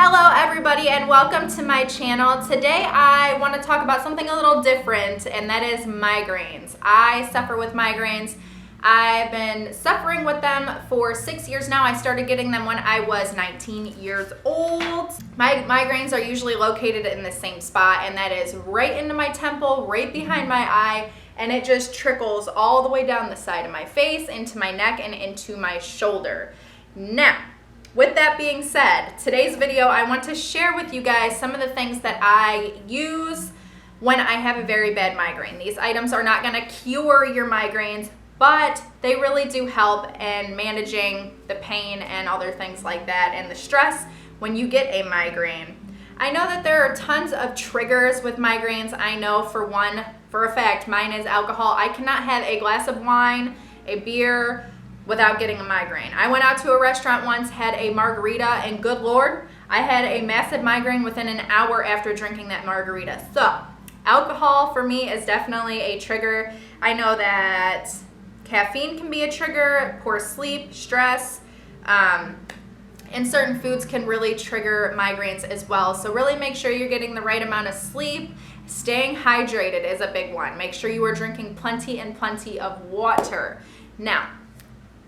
Hello everybody and welcome to my channel. Today I want to talk about something a little different, and that is migraines. I suffer with migraines. I've been suffering with them for 6 years now. I started getting them when I was 19 years old. My migraines are usually located in the same spot, and that is right into my temple, right behind my eye, and it just trickles all the way down the side of my face, into my neck, and into my shoulder. Now, with that being said, today's video, I want to share with you guys some of the things that I use when I have a very bad migraine. These items are not going to cure your migraines, but they really do help in managing the pain and other things like that and the stress when you get a migraine. I know that there are tons of triggers with migraines. I know for a fact, mine is alcohol. I cannot have a glass of wine, a beer, without getting a migraine. I went out to a restaurant once, had a margarita, and good Lord, I had a massive migraine within an hour after drinking that margarita. So, alcohol for me is definitely a trigger. I know that caffeine can be a trigger, poor sleep, stress, and certain foods can really trigger migraines as well. So really make sure you're getting the right amount of sleep. Staying hydrated is a big one. Make sure you are drinking plenty and plenty of water. Now,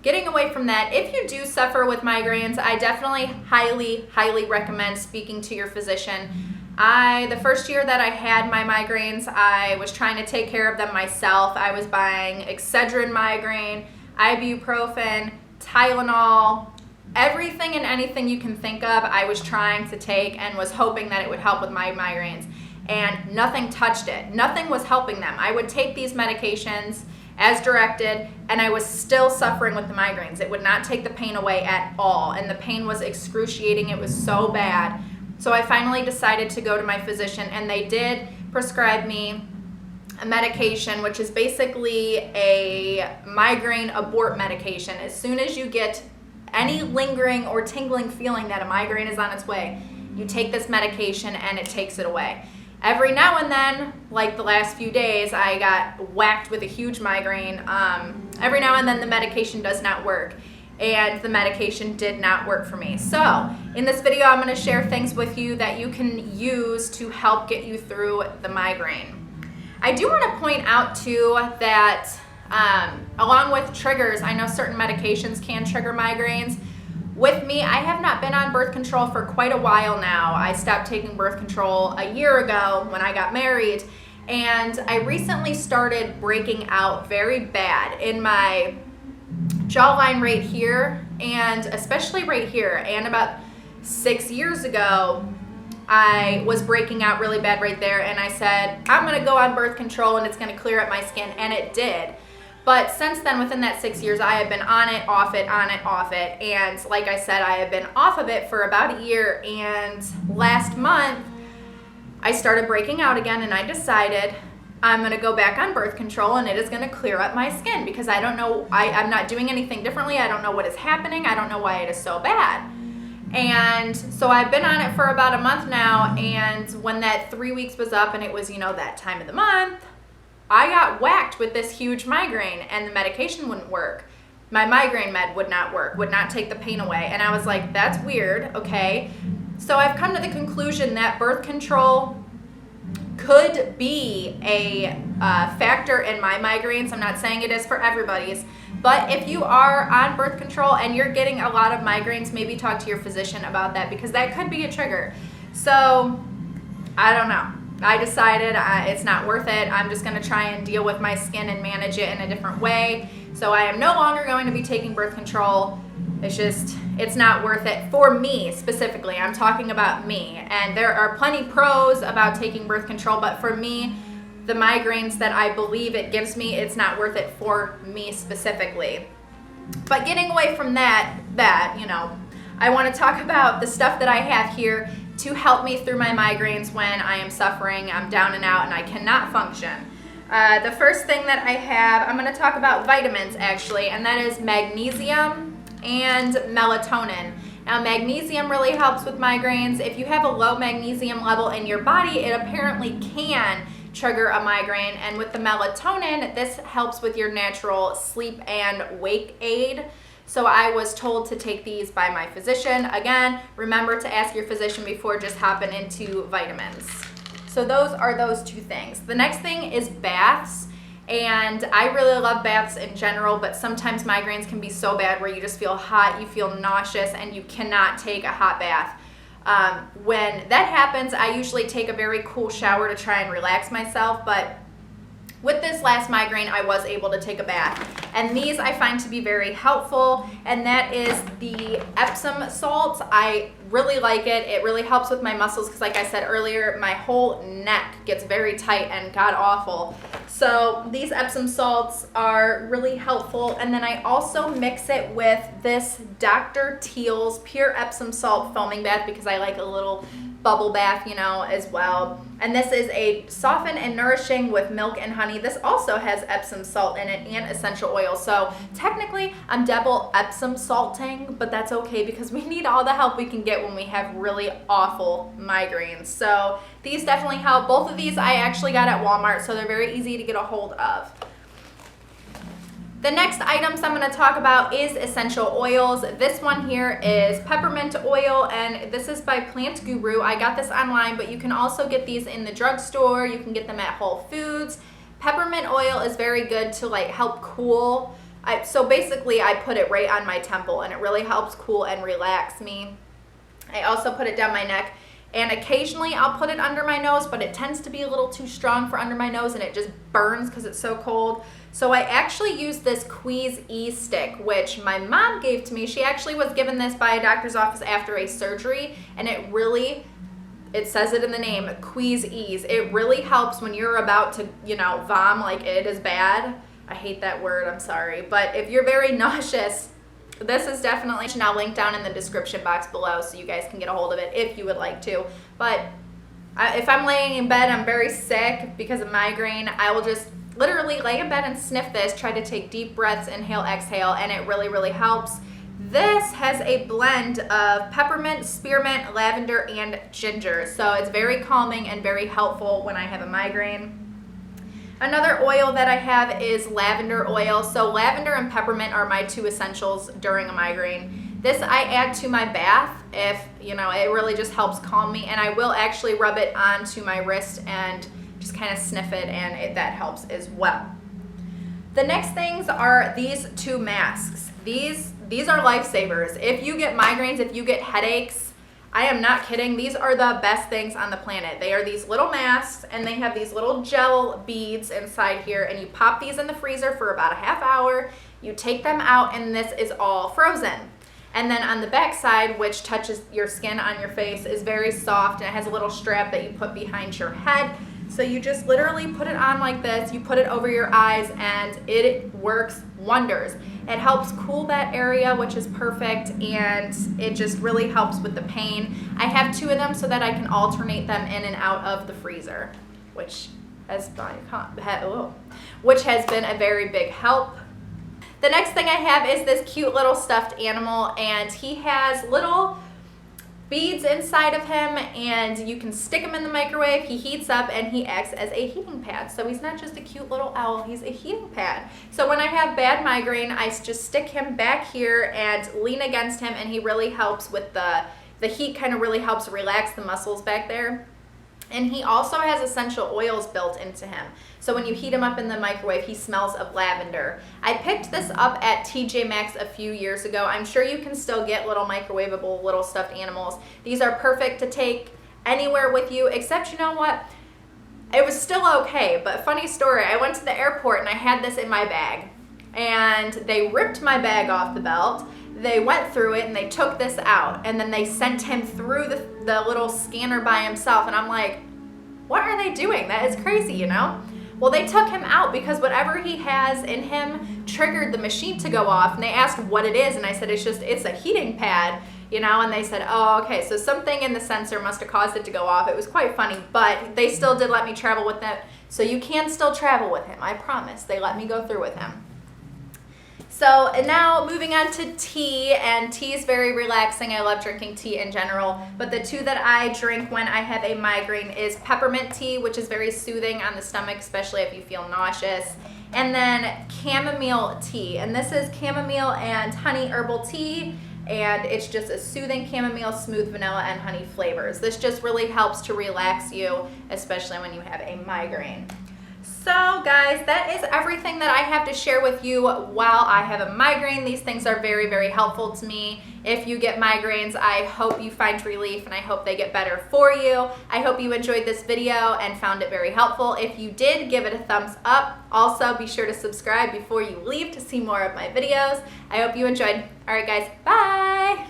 getting away from that, if you do suffer with migraines, I definitely highly recommend speaking to your physician. The first year that I had my migraines, I was trying to take care of them myself. I was buying Excedrin migraine, ibuprofen, Tylenol, everything and anything you can think of, I was trying to take and was hoping that it would help with my migraines. And nothing touched it. Nothing was helping them. I would take these medications as directed, and I was still suffering with the migraines. It would not take the pain away at all, and the pain was excruciating. It was so bad. So I finally decided to go to my physician, and they did prescribe me a medication, which is basically a migraine abort medication. As soon as you get any lingering or tingling feeling that a migraine is on its way, you take this medication and it takes it away. Every now and then, like the last few days, I got whacked with a huge migraine. Every now and then the medication does not work, and the medication did not work for me. So in this video, I'm going to share things with you that you can use to help get you through the migraine. I do want to point out too that along with triggers, I know certain medications can trigger migraines. With me, I have not been on birth control for quite a while now. I stopped taking birth control a year ago when I got married, and I recently started breaking out very bad in my jawline right here, and especially right here. And about 6 years ago, I was breaking out really bad right there, and I said, I'm gonna go on birth control and it's gonna clear up my skin, and it did. But since then, within that 6 years, I have been on it, off it, on it, off it. And like I said, I have been off of it for about a year. And last month, I started breaking out again, and I decided I'm going to go back on birth control, and it is going to clear up my skin, because I don't know, I'm not doing anything differently. I don't know what is happening. I don't know why it is so bad. And so I've been on it for about a month now. And when that 3 weeks was up and it was, that time of the month, I got whacked with this huge migraine, and the medication wouldn't work. My migraine med would not work, would not take the pain away. And I was like, that's weird, okay? So I've come to the conclusion that birth control could be a factor in my migraines. I'm not saying it is for everybody's, but if you are on birth control and you're getting a lot of migraines, maybe talk to your physician about that, because that could be a trigger. So I don't know. I decided it's not worth it. I'm just going to try and deal with my skin and manage it in a different way. So I am no longer going to be taking birth control. It's not worth it for me specifically. I'm talking about me. And there are plenty pros about taking birth control, but for me, the migraines that I believe it gives me, it's not worth it for me specifically. But getting away from that, I want to talk about the stuff that I have here to help me through my migraines when I am suffering, I'm down and out, and I cannot function. The first thing that I have, I'm going to talk about vitamins actually, and that is magnesium and melatonin. Now, magnesium really helps with migraines. If you have a low magnesium level in your body, it apparently can trigger a migraine. And with the melatonin, this helps with your natural sleep and wake aid. So I was told to take these by my physician. Again, remember to ask your physician before just hopping into vitamins. So those are those two things. The next thing is baths. And I really love baths in general, but sometimes migraines can be so bad where you just feel hot, you feel nauseous, and you cannot take a hot bath. When that happens, I usually take a very cool shower to try and relax myself, but with this last migraine, I was able to take a bath. And these I find to be very helpful, and that is the Epsom Salt. I really like it. It really helps with my muscles because, like I said earlier, my whole neck gets very tight and god awful. So these Epsom Salts are really helpful. And then I also mix it with this Dr. Teal's Pure Epsom Salt Foaming Bath because I like a little bubble bath, you know, as well. And this is a soften and nourishing with milk and honey. This also has Epsom salt in it and essential oil. So technically I'm double Epsom salting, but that's okay because we need all the help we can get when we have really awful migraines. So these definitely help. Both of these I actually got at Walmart, so they're very easy to get a hold of. The next items I'm going to talk about is essential oils. This one here is peppermint oil, and this is by Plant Guru. I got this online, but you can also get these in the drugstore. You can get them at Whole Foods. Peppermint oil is very good to like help cool. So basically I put it right on my temple, and it really helps cool and relax me. I also put it down my neck. And occasionally I'll put it under my nose, but it tends to be a little too strong for under my nose and it just burns because it's so cold. So I actually use this Queasy Ease stick, which my mom gave to me. She actually was given this by a doctor's office after a surgery, and it says it in the name, Quese Ease. It really helps when you're about to, you know, vom, like it is bad. I hate that word, I'm sorry. But if you're very nauseous, this is definitely, and I'll link down in the description box below so you guys can get a hold of it if you would like to. But if I'm laying in bed, I'm very sick because of migraine, I will just literally lay in bed and sniff this, try to take deep breaths, inhale, exhale, and it really, really helps. This has a blend of peppermint, spearmint, lavender, and ginger. So it's very calming and very helpful when I have a migraine. Another oil that I have is lavender oil. So lavender and peppermint are my two essentials during a migraine. This I add to my bath if, you know, it really just helps calm me. And I will actually rub it onto my wrist and just kind of sniff it, and that helps as well. The next things are these two masks. These are lifesavers. If you get migraines, if you get headaches, I am not kidding. These are the best things on the planet. They are these little masks, and they have these little gel beads inside here, and you pop these in the freezer for about a half hour. You take them out, and this is all frozen. And then on the back side, which touches your skin on your face, is very soft, and it has a little strap that you put behind your head. So you just literally put it on like this, you put it over your eyes, and it works wonders. It helps cool that area, which is perfect, and it just really helps with the pain. I have two of them so that I can alternate them in and out of the freezer, which has been a very big help. The next thing I have is this cute little stuffed animal, and he has little beads inside of him, and you can stick him in the microwave. He heats up and he acts as a heating pad. So he's not just a cute little owl, he's a heating pad. So when I have bad migraine, I just stick him back here and lean against him, and he really helps with the heat, kind of really helps relax the muscles back there. And he also has essential oils built into him. So when you heat him up in the microwave, he smells of lavender. I picked this up at TJ Maxx a few years ago. I'm sure you can still get little microwavable little stuffed animals. These are perfect to take anywhere with you, except, you know what? It was still okay, but funny story, I went to the airport and I had this in my bag, and they ripped my bag off the belt. They went through it and they took this out, and then they sent him through the little scanner by himself, and I'm like, what are they doing? That is crazy, you know? Well, they took him out because whatever he has in him triggered the machine to go off, and they asked what it is, and I said, it's a heating pad, you know, and they said, oh, okay, so something in the sensor must have caused it to go off. It was quite funny, but they still did let me travel with it, so you can still travel with him, I promise. They let me go through with him. So, and now moving on to tea, and tea is very relaxing. I love drinking tea in general, but the two that I drink when I have a migraine is peppermint tea, which is very soothing on the stomach, especially if you feel nauseous, And then chamomile tea, and this is chamomile and honey herbal tea, and it's just a soothing chamomile, smooth vanilla, and honey flavors. This just really helps to relax you, especially when you have a migraine. So guys, that is everything that I have to share with you while I have a migraine. These things are very, very helpful to me. If you get migraines, I hope you find relief and I hope they get better for you. I hope you enjoyed this video and found it very helpful. If you did, give it a thumbs up. Also, be sure to subscribe before you leave to see more of my videos. I hope you enjoyed. All right, guys, bye.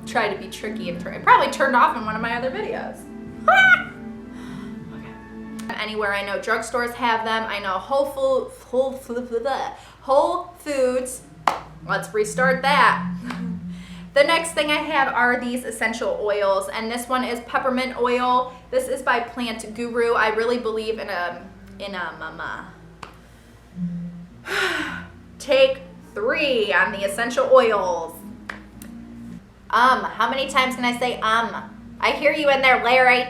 Try to be tricky and it probably turned off in one of my other videos. Okay. Anywhere I know drugstores have them. I know Whole Foods. Let's restart that. The next thing I have are these essential oils, and this one is peppermint oil. This is by Plant Guru. I really believe in a take 3 on the essential oils. How many times can I say I hear you in there, Larry.